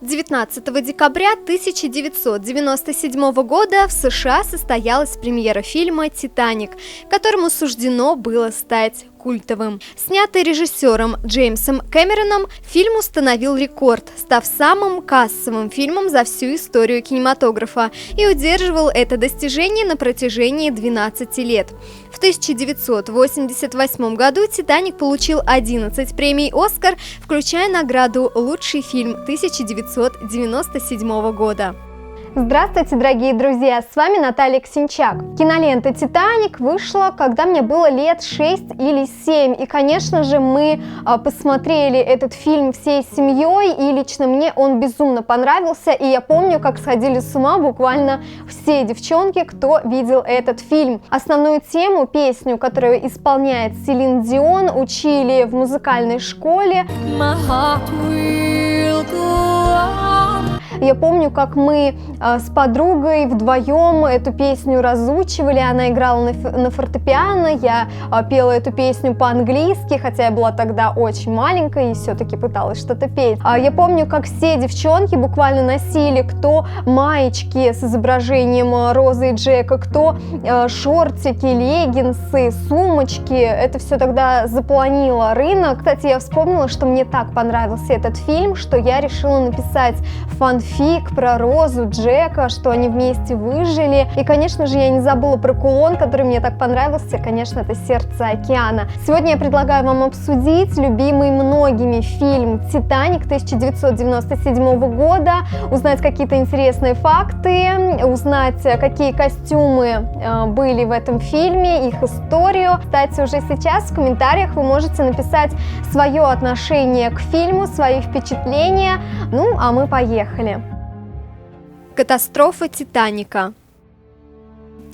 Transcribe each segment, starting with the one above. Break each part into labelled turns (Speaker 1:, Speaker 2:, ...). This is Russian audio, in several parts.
Speaker 1: «19 декабря 1997 года в США состоялась премьера фильма «Титаник», которому суждено было стать культовым. Снятый режиссером Джеймсом Кэмероном, фильм установил рекорд, став самым кассовым фильмом за всю историю кинематографа и удерживал это достижение на протяжении 12 лет. В 1988 году «Титаник» получил 11 премий «Оскар», включая награду «Лучший фильм» 1997 года.
Speaker 2: Здравствуйте, дорогие друзья! С вами Наталья Ксенчак. Кинолента «Титаник» вышла, когда мне было лет 6 или 7. И, конечно же, мы посмотрели этот фильм всей семьей, и лично мне он безумно понравился. И я помню, как сходили с ума буквально все девчонки, кто видел этот фильм. Основную тему, песню, которую исполняет Селин Дион, учили в музыкальной школе. Я помню, как мы с подругой вдвоем эту песню разучивали, она играла на фортепиано, я пела эту песню по-английски, хотя я была тогда очень маленькая и все-таки пыталась что-то петь. Я помню, как все девчонки буквально носили кто маечки с изображением Розы и Джека, кто шортики, леггинсы, сумочки. Это все тогда заполонило рынок. Кстати, я вспомнила, что мне так понравился этот фильм, что я решила написать фанфик про Розу, Джека, что они вместе выжили. И, конечно же, я не забыла про кулон, который мне так понравился. Конечно, это «Сердце океана». Сегодня я предлагаю вам обсудить любимый многими фильм «Титаник» 1997 года, узнать какие-то интересные факты, узнать, какие костюмы были в этом фильме, их историю. Кстати, уже сейчас в комментариях вы можете написать свое отношение к фильму, свои впечатления. Ну, а мы поехали.
Speaker 1: Катастрофа «Титаника».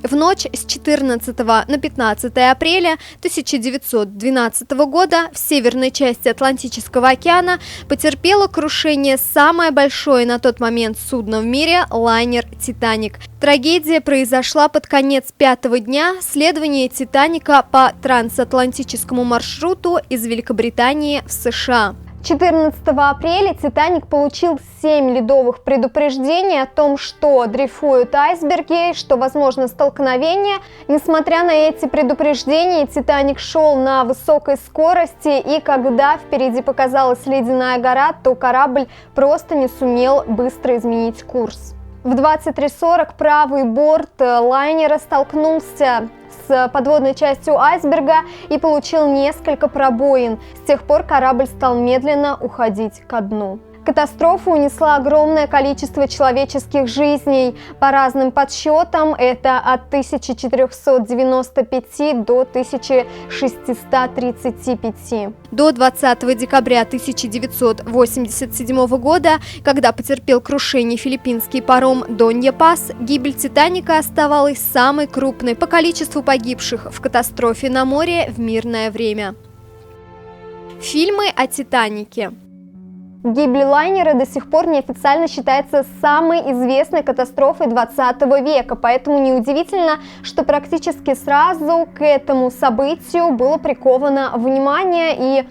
Speaker 1: В ночь с 14 на 15 апреля 1912 года в северной части Атлантического океана потерпело крушение самое большое на тот момент судно в мире – лайнер «Титаник». Трагедия произошла под конец пятого дня следования «Титаника» по трансатлантическому маршруту из Великобритании в США.
Speaker 2: 14 апреля «Титаник» получил 7 ледовых предупреждений о том, что дрейфуют айсберги, что возможно столкновение. Несмотря на эти предупреждения, «Титаник» шел на высокой скорости, и когда впереди показалась ледяная гора, то корабль просто не сумел быстро изменить курс. В 23:40 правый борт лайнера столкнулся с подводной частью айсберга и получил несколько пробоин. С тех пор корабль стал медленно уходить ко дну. Катастрофа унесла огромное количество человеческих жизней. По разным подсчетам, это от 1495 до 1635.
Speaker 1: До 20 декабря 1987 года, когда потерпел крушение филиппинский паром «Донья Пас», гибель «Титаника» оставалась самой крупной по количеству погибших в катастрофе на море в мирное время. Фильмы о «Титанике».
Speaker 2: Гибель лайнера до сих пор неофициально считается самой известной катастрофой 20 века, поэтому неудивительно, что практически сразу к этому событию было приковано внимание и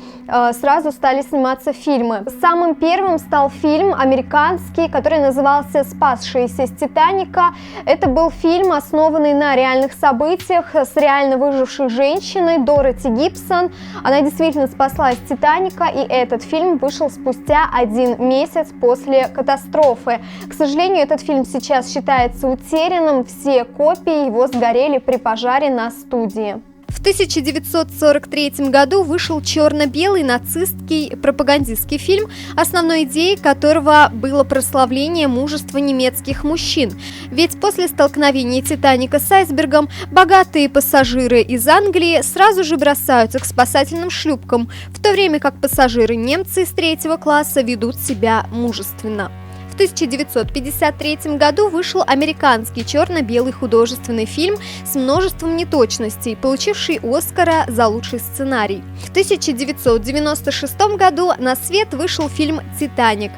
Speaker 2: сразу стали сниматься фильмы. Самым первым стал фильм американский, который назывался «Спасшиеся с Титаника». Это был фильм, основанный на реальных событиях с реально выжившей женщиной Дороти Гибсон. Она действительно спаслась с Титаника, и этот фильм вышел спустя 1 месяц после катастрофы. К сожалению, этот фильм сейчас считается утерянным, все копии его сгорели при пожаре на студии.
Speaker 1: В 1943 году вышел черно-белый нацистский пропагандистский фильм, основной идеей которого было прославление мужества немецких мужчин. Ведь после столкновения «Титаника» с айсбергом богатые пассажиры из Англии сразу же бросаются к спасательным шлюпкам, в то время как пассажиры-немцы из 3-го класса ведут себя мужественно. В 1953 году вышел американский черно-белый художественный фильм с множеством неточностей, получивший Оскара за лучший сценарий. В 1996 году на свет вышел фильм «Титаник»,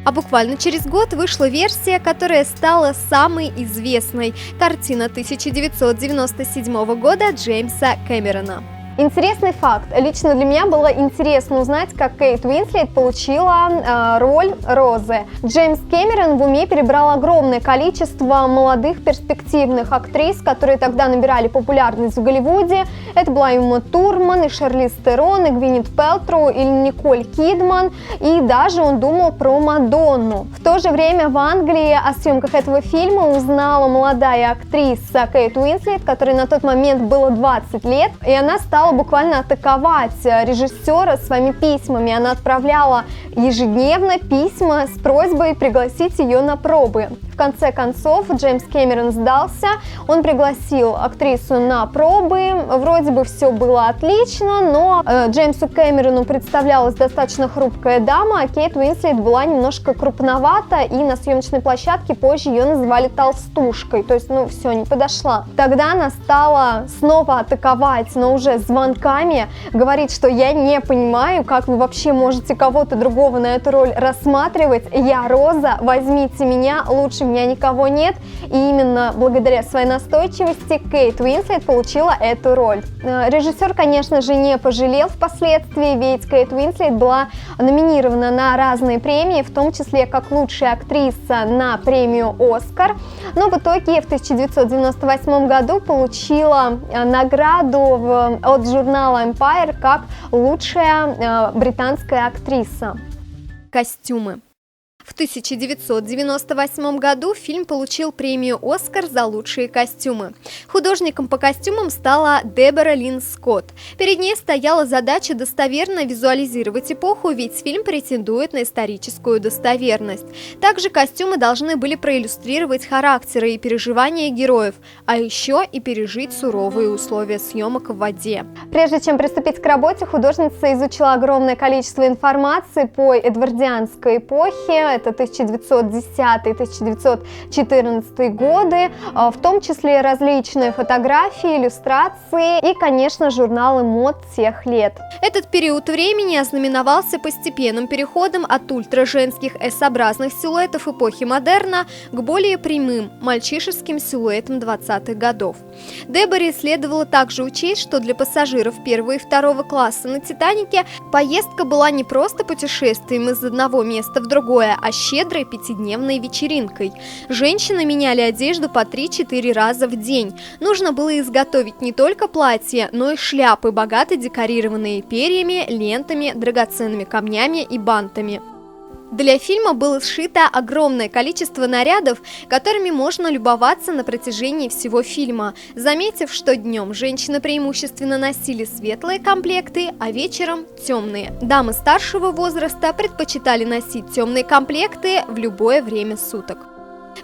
Speaker 1: а буквально через год вышла версия, которая стала самой известной – картина 1997 года Джеймса Кэмерона.
Speaker 2: Интересный факт. Лично для меня было интересно узнать, как Кейт Уинслет получила роль Розы. Джеймс Кэмерон в уме перебрал огромное количество молодых перспективных актрис, которые тогда набирали популярность в Голливуде. Это была и Ума Турман, и Шарлиз Терон, и Гвинет Пэлтроу, и Николь Кидман, и даже он думал про Мадонну. В то же время в Англии о съемках этого фильма узнала молодая актриса Кейт Уинслет, которой на тот момент было 20 лет, и она стала буквально атаковать режиссера своими письмами. Она отправляла ежедневно письма с просьбой пригласить ее на пробы. В конце концов Джеймс Кэмерон сдался, он пригласил актрису на пробы, вроде бы все было отлично, но Джеймсу Кэмерону представлялась достаточно хрупкая дама, а Кейт Уинслет была немножко крупновата, и на съемочной площадке позже ее называли толстушкой, то есть, все, не подошла. Тогда она стала снова атаковать, но уже звонками, говорить, что я не понимаю, как вы вообще можете кого-то другого на эту роль рассматривать, я Роза, возьмите меня, лучше меня никого нет, и именно благодаря своей настойчивости Кейт Уинслет получила эту роль. Режиссер, конечно же, не пожалел впоследствии, ведь Кейт Уинслет была номинирована на разные премии, в том числе как лучшая актриса на премию «Оскар», но в итоге в 1998 году получила награду от журнала Empire как лучшая британская актриса.
Speaker 1: Костюмы. В 1998 году фильм получил премию «Оскар» за лучшие костюмы. Художником по костюмам стала Дебора Линн Скотт. Перед ней стояла задача достоверно визуализировать эпоху, ведь фильм претендует на историческую достоверность. Также костюмы должны были проиллюстрировать характеры и переживания героев, а еще и пережить суровые условия съемок в воде.
Speaker 2: Прежде чем приступить к работе, художница изучила огромное количество информации по эдвардианской эпохе. Это 1910-1914 годы, в том числе различные фотографии, иллюстрации и, конечно, журналы мод тех лет.
Speaker 1: Этот период времени ознаменовался постепенным переходом от ультраженских S-образных силуэтов эпохи модерна к более прямым, мальчишеским силуэтам 20-х годов. Деборе следовало также учесть, что для пассажиров первого и второго класса на «Титанике» поездка была не просто путешествием из одного места в другое, а щедрой пятидневной вечеринкой. Женщины меняли одежду по 3-4 раза в день. Нужно было изготовить не только платья, но и шляпы, богато декорированные перьями, лентами, драгоценными камнями и бантами. Для фильма было сшито огромное количество нарядов, которыми можно любоваться на протяжении всего фильма, заметив, что днем женщины преимущественно носили светлые комплекты, а вечером темные. Дамы старшего возраста предпочитали носить темные комплекты в любое время суток.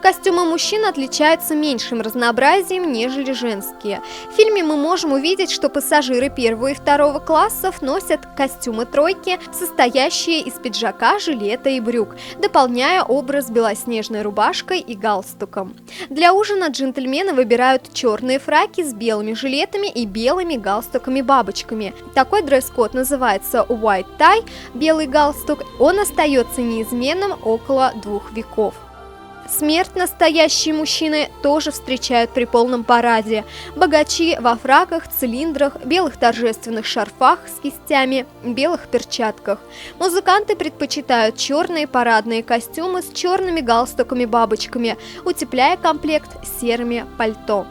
Speaker 1: Костюмы мужчин отличаются меньшим разнообразием, нежели женские. В фильме мы можем увидеть, что пассажиры первого и второго классов носят костюмы тройки, состоящие из пиджака, жилета и брюк, дополняя образ белоснежной рубашкой и галстуком. Для ужина джентльмены выбирают черные фраки с белыми жилетами и белыми галстуками-бабочками. Такой дресс-код называется white tie, белый галстук. Он остается неизменным около 2 веков. Смерть настоящие мужчины тоже встречают при полном параде. Богачи во фраках, цилиндрах, белых торжественных шарфах с кистями, белых перчатках. Музыканты предпочитают черные парадные костюмы с черными галстуками-бабочками, утепляя комплект серыми пальто.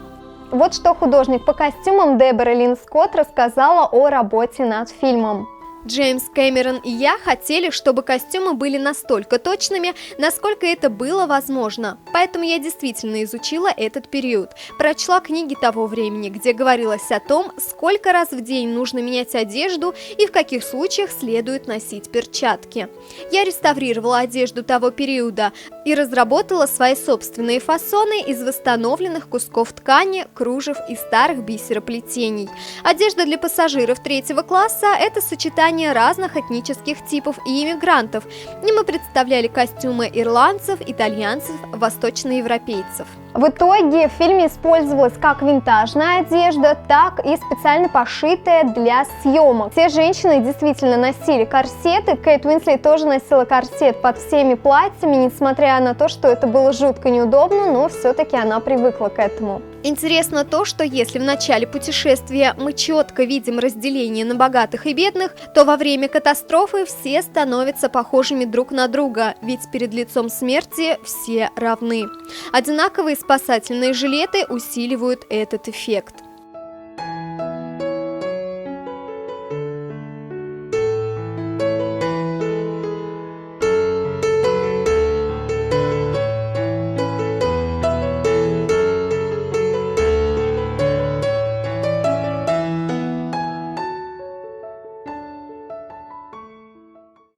Speaker 2: Вот что художник по костюмам Дебора Линн Скотт рассказала о работе над фильмом.
Speaker 1: Джеймс Кэмерон и я хотели, чтобы костюмы были настолько точными, насколько это было возможно. Поэтому я действительно изучила этот период. Прочла книги того времени, где говорилось о том, сколько раз в день нужно менять одежду и в каких случаях следует носить перчатки. Я реставрировала одежду того периода и разработала свои собственные фасоны из восстановленных кусков ткани, кружев и старых бисероплетений. Одежда для пассажиров 3-го класса – это сочетание разных этнических типов и иммигрантов, и мы представляли костюмы ирландцев, итальянцев, восточноевропейцев.
Speaker 2: В итоге в фильме использовалась как винтажная одежда, так и специально пошитая для съемок. Все женщины действительно носили корсеты. Кейт Уинслет тоже носила корсет под всеми платьями, несмотря на то, что это было жутко неудобно, но все-таки она привыкла к этому.
Speaker 1: Интересно то, что если в начале путешествия мы четко видим разделение на богатых и бедных, то во время катастрофы все становятся похожими друг на друга, ведь перед лицом смерти все равны. Одинаковые спасательные жилеты усиливают этот эффект.